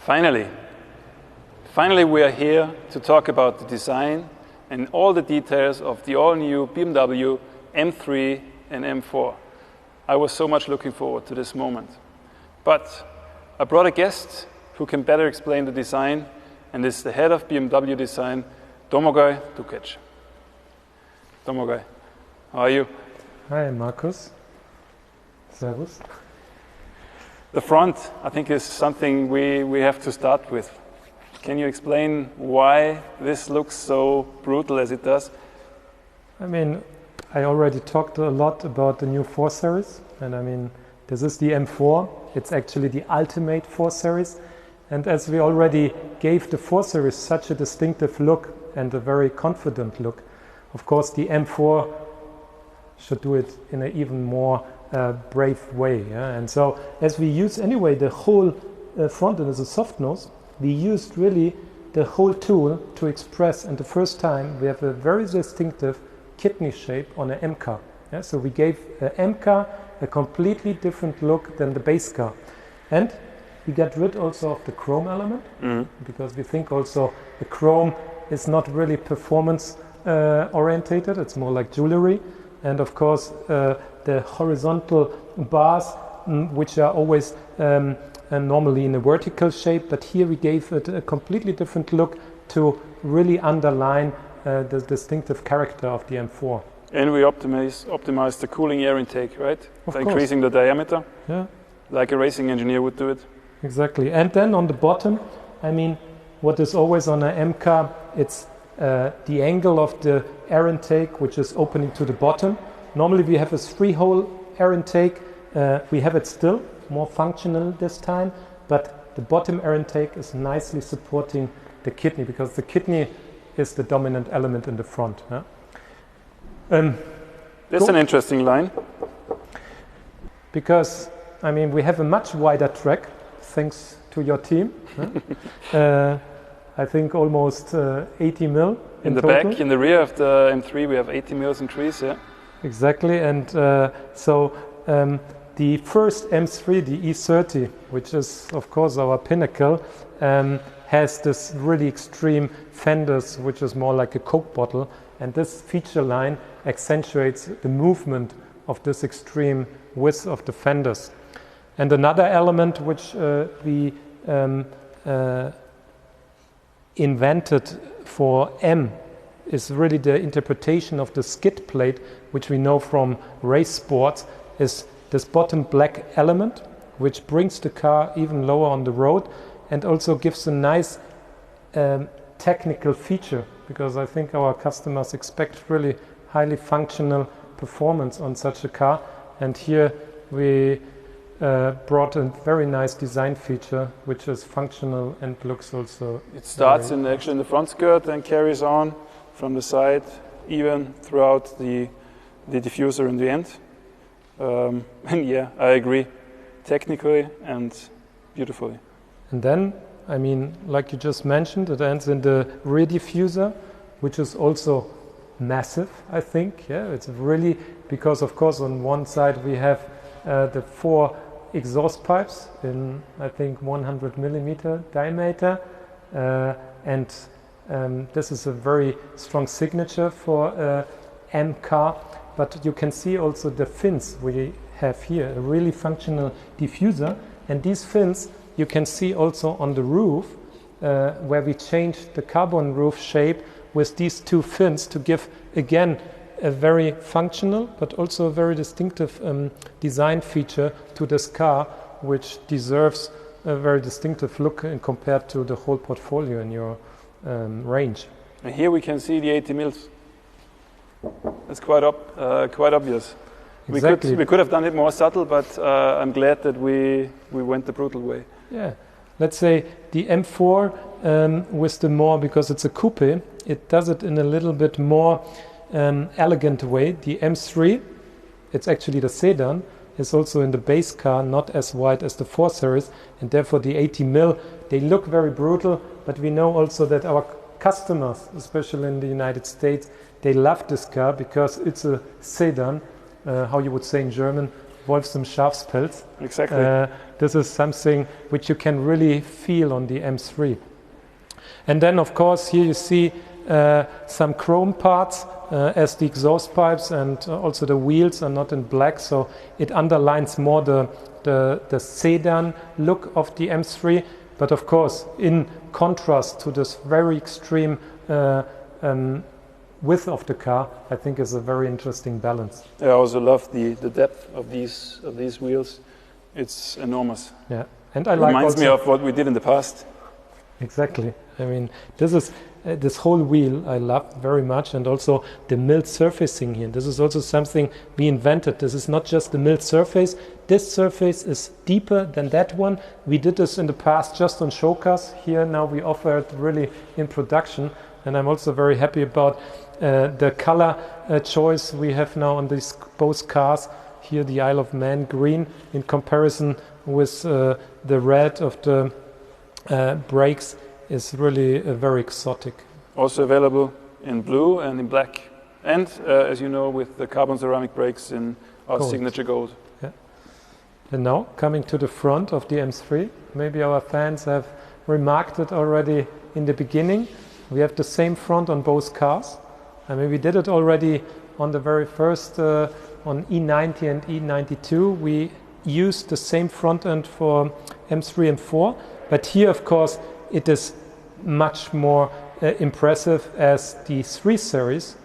Finally, we are here to talk about the design and all the details of the all-new BMW M3 and M4. I was so much looking forward to this moment. But I brought a guest who can better explain the design, and it's the head of BMW design, Domagoj Dukic. Domagoj, how are you? Hi, Markus. Servus. The front, I think, is something we have to start with. Can you explain why this looks so brutal as it does? I mean, I already talked a lot about the new 4 Series, and I mean, this is the M4. It's actually the ultimate 4 Series. And as we already gave the 4 Series such a distinctive look and a very confident look, of course, the M4 should do it in an even more brave way. Yeah? And so, as we use anyway the whole front end as a soft nose, we used really the whole tool to express, and the first time we have a very distinctive kidney shape on an M car. Yeah? So we gave an M car a completely different look than the base car. And we got rid also of the chrome element, because we think also the chrome is not really performance orientated, it's more like jewelry. And of course the horizontal bars, which are always normally in a vertical shape, but here we gave it a completely different look to really underline the distinctive character of the M4. And we optimized the cooling air intake, right? Of By course. increasing the diameter, Yeah, like a racing engineer would do it. exactly. And then on the bottom, I mean, what is always on an M car, it's the angle of the air intake, which is opening to the bottom. Normally we have a 3-hole air intake. We have it still, more functional this time, but the bottom air intake is nicely supporting the kidney, because the kidney is the dominant element in the front. Huh? That's an interesting line. Because, I mean, we have a much wider track, thanks to your team. I think almost 80 mil In the total. back, in the rear of the M3, we have 80 mils in trees, yeah. Exactly, and the first M3, the E30, which is of course our pinnacle, has this really extreme fenders, which is more like a Coke bottle, and this feature line accentuates the movement of this extreme width of the fenders. And another element which we invented for M is really the interpretation of the skid plate, which we know from race sports, is this bottom black element, which brings the car even lower on the road and also gives a nice technical feature, because I think our customers expect really highly functional performance on such a car. And here we brought a very nice design feature, which is functional and looks also... It starts actually in the front skirt and carries on from the side, even throughout the diffuser in the end. And yeah, I agree, technically and beautifully. And then, I mean, like you just mentioned, it ends in the rear diffuser, which is also massive, I think. Yeah, it's really, because of course on one side we have the 4 exhaust pipes in, I think, 100 millimeter diameter, and this is a very strong signature for M car. But you can see also the fins we have here, a really functional diffuser, and these fins you can see also on the roof, where we changed the carbon roof shape with these 2 fins to give again a very functional but also a very distinctive design feature to this car, which deserves a very distinctive look compared to the whole portfolio in your range. And here we can see the 80 mils. It's quite obvious. Exactly. We could have done it more subtle, but I'm glad that we went the brutal way. Yeah, let's say the M4 with the more, because it's a coupe, it does it in a little bit more elegant way. The M3, it's actually the sedan, is also in the base car not as wide as the 4 Series, and therefore the 80 mil, they look very brutal, but we know also that our customers, especially in the United States, they love this car because it's a sedan, how you would say in German, Wolfs im Schafspelz. Exactly. This is something which you can really feel on the M3. And then, of course, here you see some chrome parts as the exhaust pipes, and also the wheels are not in black, so it underlines more the sedan look of the M3. But of course, in contrast to this very extreme width of the car, I think is a very interesting balance. I also love the depth of these wheels. It's enormous. Yeah, and I like reminds also, me of what we did in the past. Exactly. I mean, this is this whole wheel I love very much, and also the milled surfacing here. This is also something we invented. This is not just the milled surface. This surface is deeper than that one. We did this in the past just on show cars. Here now we offer it really in production, and I'm also very happy about the color choice we have now on these both cars. Here the Isle of Man green in comparison with the red of the brakes is really very exotic. Also available in blue and in black, and as you know, with the carbon ceramic brakes in our Gold. signature gold. Yeah. And now coming to the front of the M3, maybe our fans have remarked it already in the beginning. We have the same front on both cars. I mean, we did it already on the very first on E90 and E92. We used the same front end for M3 M4, but here, of course, it is much more impressive, as the 3 Series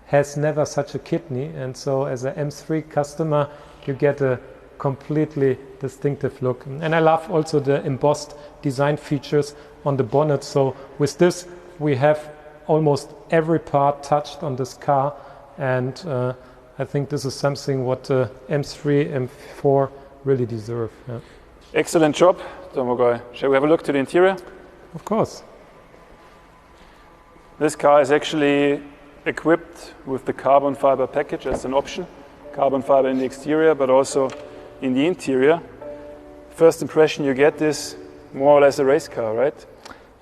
has never such a kidney, and so as an M3 customer you get a completely distinctive look. And I love also the embossed design features on the bonnet. So with this we have almost every part touched on this car, and I think this is something what M3 M4 really deserve. Yeah. Excellent job, Tomogai. Shall we have a look to the interior? Of course. This car is actually equipped with the carbon fiber package as an option. Carbon fiber in the exterior, but also in the interior. First impression you get is more or less a race car, right?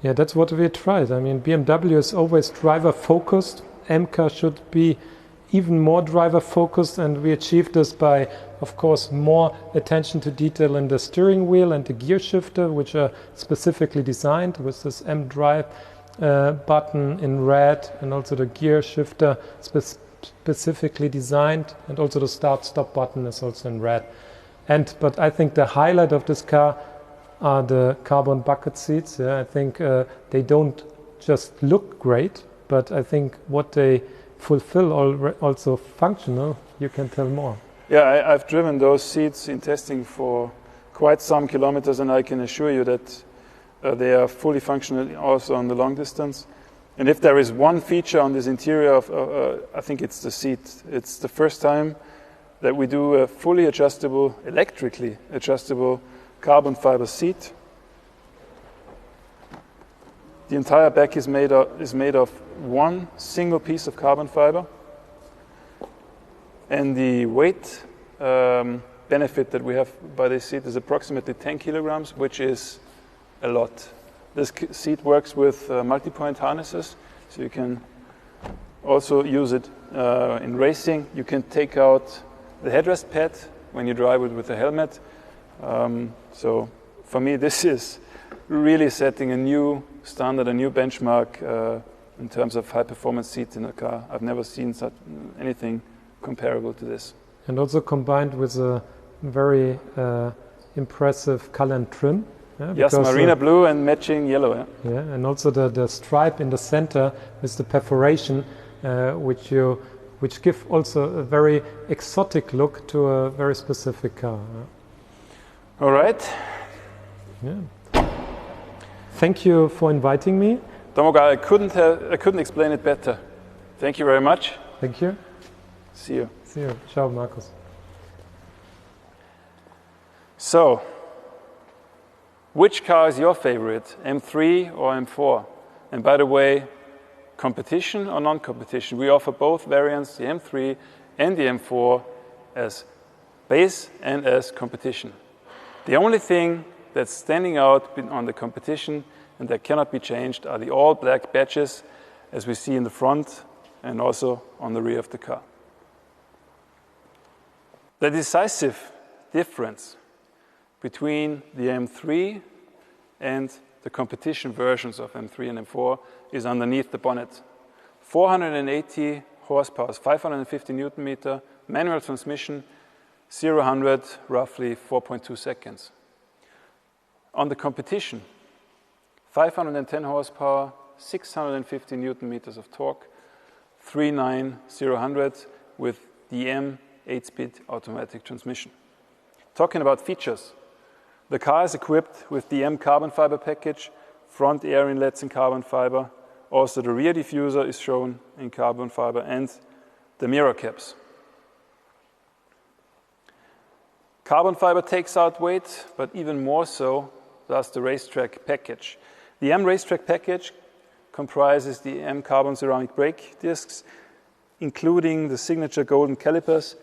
Yeah, that's what we tried. I mean, BMW is always driver focused. M-car should be even more driver focused, and we achieved this by, of course, more attention to detail in the steering wheel and the gear shifter, which are specifically designed with this M-Drive button in red, and also the gear shifter specifically designed, and also the start-stop button is also in red. But I think the highlight of this car are the carbon bucket seats. Yeah, I think they don't just look great, but I think what they fulfill also functional. You can tell more. Yeah, I've driven those seats in testing for quite some kilometers, and I can assure you that they are fully functional also on the long distance. And if there is one feature on this interior, I think it's the seat. It's the first time that we do a fully adjustable, electrically adjustable carbon fiber seat. The entire back is made of one single piece of carbon fiber, and the weight benefit that we have by this seat is approximately 10 kilograms, which is a lot. This seat works with multi-point harnesses, so you can also use it in racing. You can take out the headrest pad when you drive it with the helmet. So for me, this is really setting a new standard, a new benchmark in terms of high-performance seats in a car. I've never seen anything comparable to this. And also combined with a very impressive color and trim. Yeah, yes, marina blue and matching yellow. Yeah, yeah, and also the stripe in the center with the perforation, which give also a very exotic look to a very specific car. Yeah. All right. Yeah. Thank you for inviting me. Tomogai, I couldn't explain it better. Thank you very much. Thank you. See you. See you. Ciao, Markus. So, which car is your favorite, M3 or M4? And by the way, competition or non-competition? We offer both variants, the M3 and the M4, as base and as competition. The only thing that's standing out on the competition and that cannot be changed are the all-black badges, as we see in the front and also on the rear of the car. The decisive difference between the M3 and the competition versions of M3 and M4 is underneath the bonnet. 480 horsepower, 550 Newton meter, manual transmission, 0-100 roughly 4.2 seconds. On the competition, 510 horsepower, 650 Newton meters of torque, 3.9 0-100 with the M 8-speed automatic transmission. Talking about features, the car is equipped with the M carbon fiber package, front air inlets in carbon fiber, also the rear diffuser is shown in carbon fiber, and the mirror caps. Carbon fiber takes out weight, but even more so does the racetrack package. The M racetrack package comprises the M carbon ceramic brake discs, including the signature golden calipers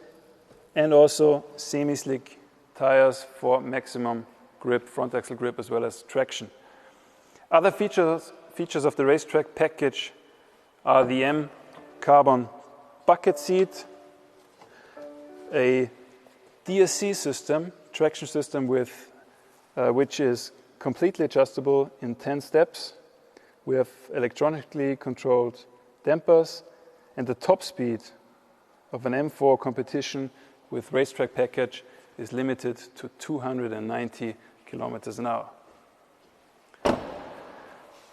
and also semi-slick tires for maximum grip, front axle grip, as well as traction. Other features of the racetrack package are the M carbon bucket seat, a DSC system, traction system with which is completely adjustable in 10 steps. We have electronically controlled dampers, and the top speed of an M4 competition with racetrack package is limited to 290 kilometers an hour.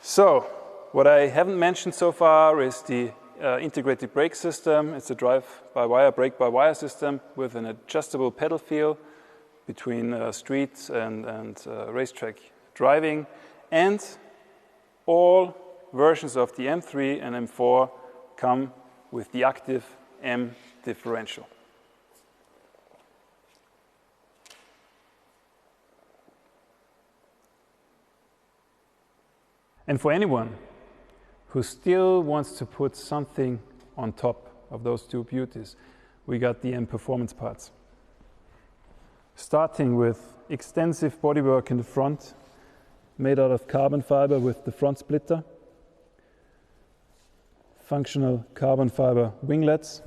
So, what I haven't mentioned so far is the integrated brake system. It's a drive-by-wire, brake-by-wire system with an adjustable pedal feel between street and racetrack driving, and all versions of the M3 and M4 come with the active M differential. And for anyone who still wants to put something on top of those two beauties, we got the M performance parts. Starting with extensive bodywork in the front, made out of carbon fiber with the front splitter, functional carbon fiber winglets.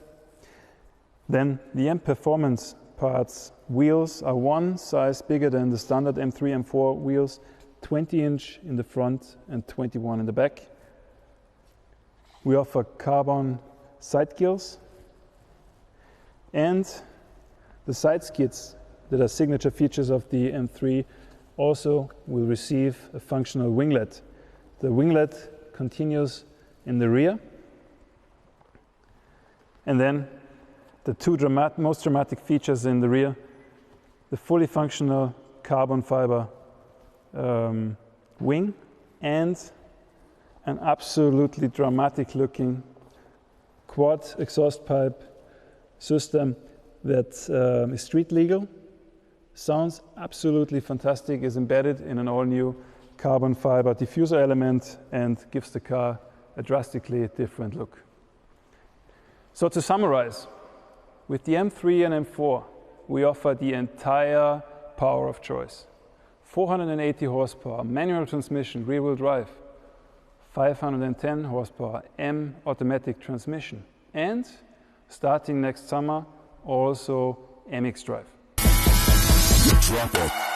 Then the M performance parts wheels are one size bigger than the standard M3 M4 wheels, 20-inch in the front and 21 in the back. We offer carbon side gills, and the side skids that are signature features of the M3 also will receive a functional winglet. The winglet continues in the rear, and then the two most dramatic features in the rear: the fully functional carbon fiber wing and an absolutely dramatic looking quad exhaust pipe system that is street legal, sounds absolutely fantastic, is embedded in an all-new carbon fiber diffuser element and gives the car a drastically different look. So to summarize, with the M3 and M4 we offer the entire power of choice. 480 horsepower, manual transmission, rear-wheel drive, 510 horsepower, M automatic transmission, and starting next summer, also MX drive. Drop it.